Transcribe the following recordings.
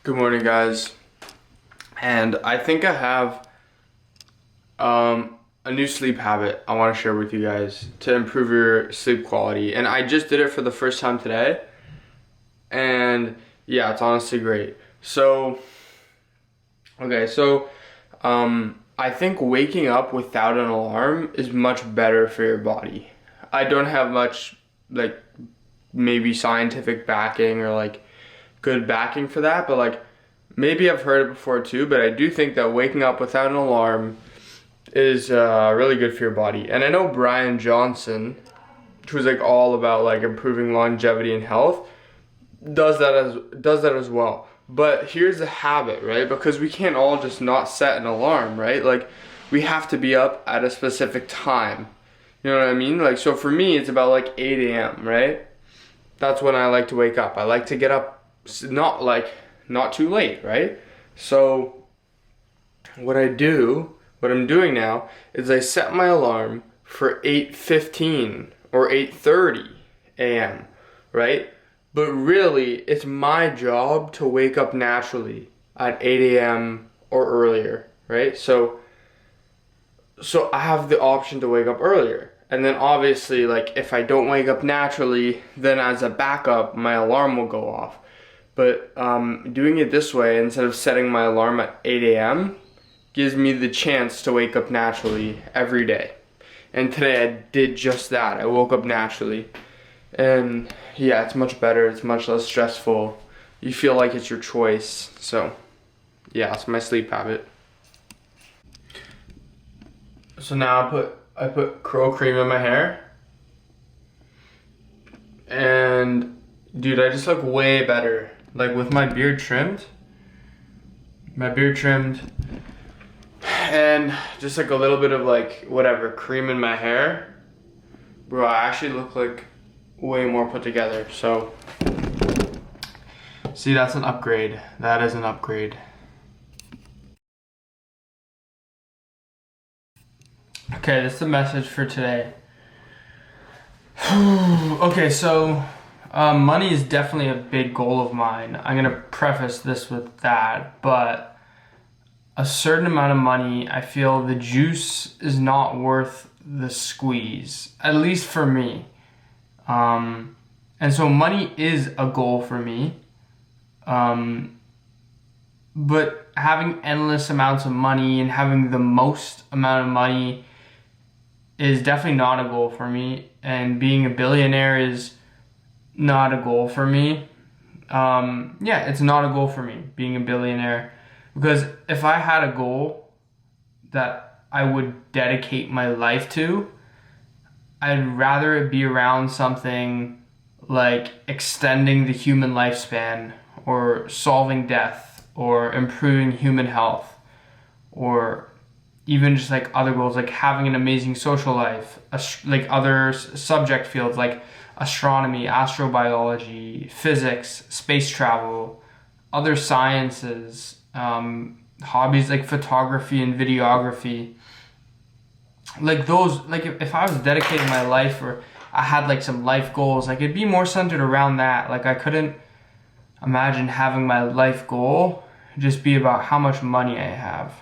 Good morning, guys. And I think I have a new sleep habit I want to share with you guys to improve your sleep quality. And I just did it for the first time today. And yeah, it's honestly great. I think waking up without an alarm is much better for your body. I don't have much, like, maybe scientific backing or good backing for that, but maybe I've heard it before too, but I do think that waking up without an alarm is really good for your body. And I know Brian Johnson, who's all about improving longevity and health, does that as well. But here's the habit, right? Because we can't all just not set an alarm, right? We have to be up at a specific time. You know what I mean? So for me, it's about 8 a.m., right? That's when I like to wake up. I like to get up not too late, right? So what I'm doing now is I set my alarm for 8:15 or 8:30 a.m., right? But really, it's my job to wake up naturally at 8 a.m. or earlier, right? So I have the option to wake up earlier. And then obviously, if I don't wake up naturally, then as a backup, my alarm will go off. But doing it this way, instead of setting my alarm at 8 a.m., gives me the chance to wake up naturally every day. And today I did just that. I woke up naturally. And yeah, it's much better. It's much less stressful. You feel like it's your choice. So yeah, it's my sleep habit. So now I put curl cream in my hair. And dude, I just look way better. With my beard trimmed. And just a little bit of cream in my hair. Bro, I actually look way more put together. So see, that's an upgrade. That is an upgrade. Okay, this is the message for today. Okay, so money is definitely a big goal of mine. I'm gonna preface this with that, but a certain amount of money, I feel the juice is not worth the squeeze, at least for me. And so money is a goal for me. But having endless amounts of money and having the most amount of money is definitely not a goal for me. And being a billionaire is not a goal for me. Yeah, it's not a goal for me, being a billionaire. Because if I had a goal that I would dedicate my life to, I'd rather it be around something like extending the human lifespan or solving death or improving human health or even just other goals like having an amazing social life, other subject fields like astronomy, astrobiology, physics, space travel, other sciences, hobbies like photography and videography. If I was dedicating my life or I had some life goals, it'd be more centered around that. I couldn't imagine having my life goal just be about how much money I have.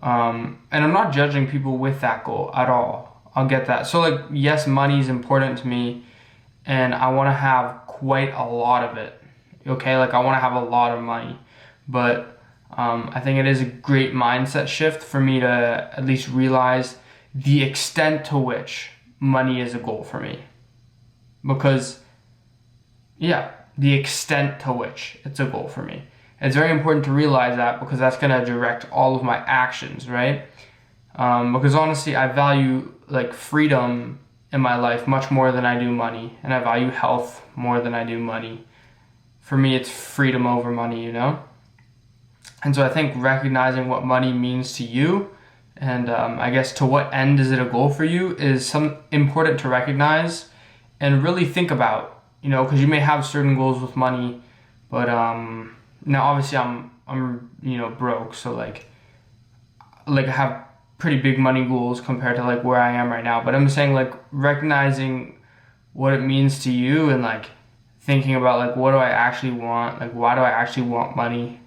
And I'm not judging people with that goal at all. I'll get that. So yes, money is important to me and I want to have quite a lot of it. Okay, I want to have a lot of money, but I think it is a great mindset shift for me to at least realize the extent to which money is a goal for me. Because, yeah, the extent to which it's a goal for me. It's very important to realize that because that's going to direct all of my actions, right? Because honestly, I value freedom in my life much more than I do money. And I value health more than I do money. For me, it's freedom over money, you know? And so I think recognizing what money means to you and I guess to what end is it a goal for you is some important to recognize and really think about, because you may have certain goals with money, but now obviously I'm broke, so I have pretty big money goals compared to where I am right now, but I'm saying recognizing what it means to you and thinking about like, what do I actually want? Like, why do I actually want money?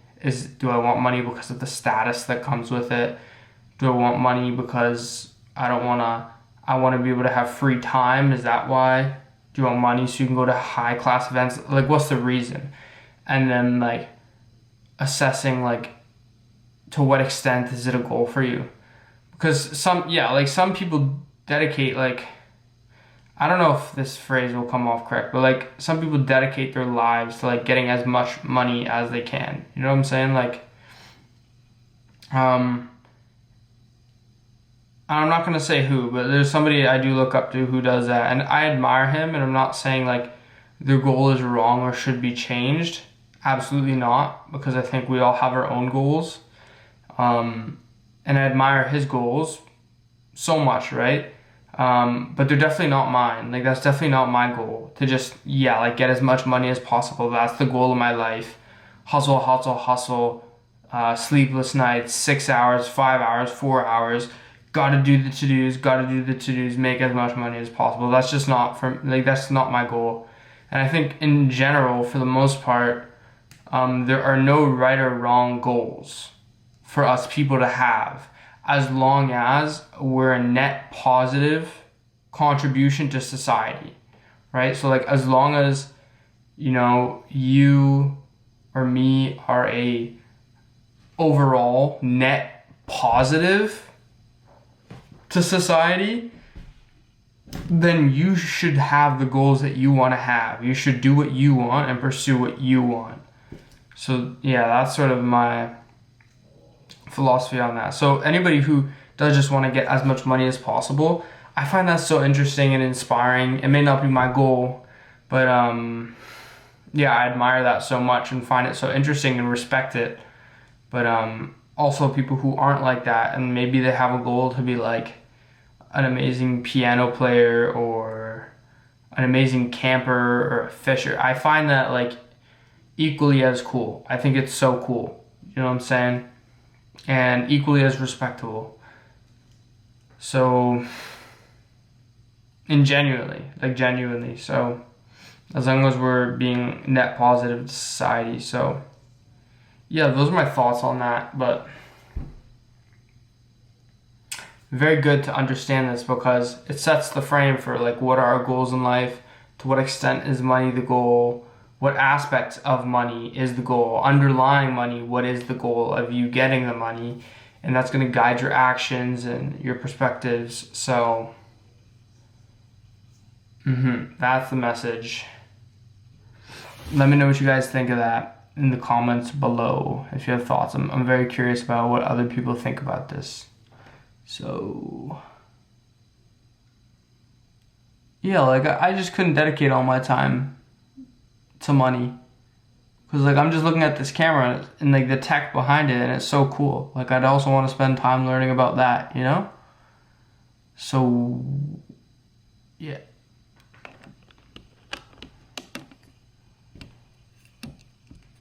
Do I want money because of the status that comes with it? Do I want money because I want to be able to have free time? Is that why? Do you want money so you can go to high class events? Like, what's the reason? And then like assessing like, to what extent is it a goal for you? Because some people dedicate like, I don't know if this phrase will come off correct, but like some people dedicate their lives to like getting as much money as they can. You know what I'm saying? Like, I'm not gonna say who, but there's somebody I do look up to who does that, and I admire him. And I'm not saying like their goal is wrong or should be changed. Absolutely not, because I think we all have our own goals, and I admire his goals so much, right? But they're definitely not mine. Like, that's definitely not my goal to just, like get as much money as possible. That's the goal of my life. Hustle, hustle, hustle. Sleepless nights, 6 hours, 5 hours, 4 hours. Gotta do the to-dos, make as much money as possible. That's just not that's not my goal. And I think in general, for the most part, there are no right or wrong goals for us people to have, as long as we're a net positive contribution to society, right? So like, as long as, you or me are a overall net positive to society, then you should have the goals that you want to have. You should do what you want and pursue what you want. So that's sort of my philosophy on that. So anybody who does just want to get as much money as possible, I find that so interesting and inspiring. It may not be my goal, but I admire that so much and find it so interesting and respect it. But also people who aren't like that, and maybe they have a goal to be like an amazing piano player or an amazing camper or a fisher. I find that like equally as cool. I think it's so cool. You know what I'm saying? And equally as respectable. So, and genuinely. So, as long as we're being net positive to society. So, those are my thoughts on that. But very good to understand this, because it sets the frame for like, what are our goals in life? To what extent is money the goal? What aspects of money is the goal? Underlying money, what is the goal of you getting the money? And that's going to guide your actions and your perspectives. So, that's the message. Let me know what you guys think of that in the comments below if you have thoughts. I'm very curious about what other people think about this. So, like I just couldn't dedicate all my time to money, because like I'm just looking at this camera and like the tech behind it, and it's so cool. Like, I'd also want to spend time learning about that, So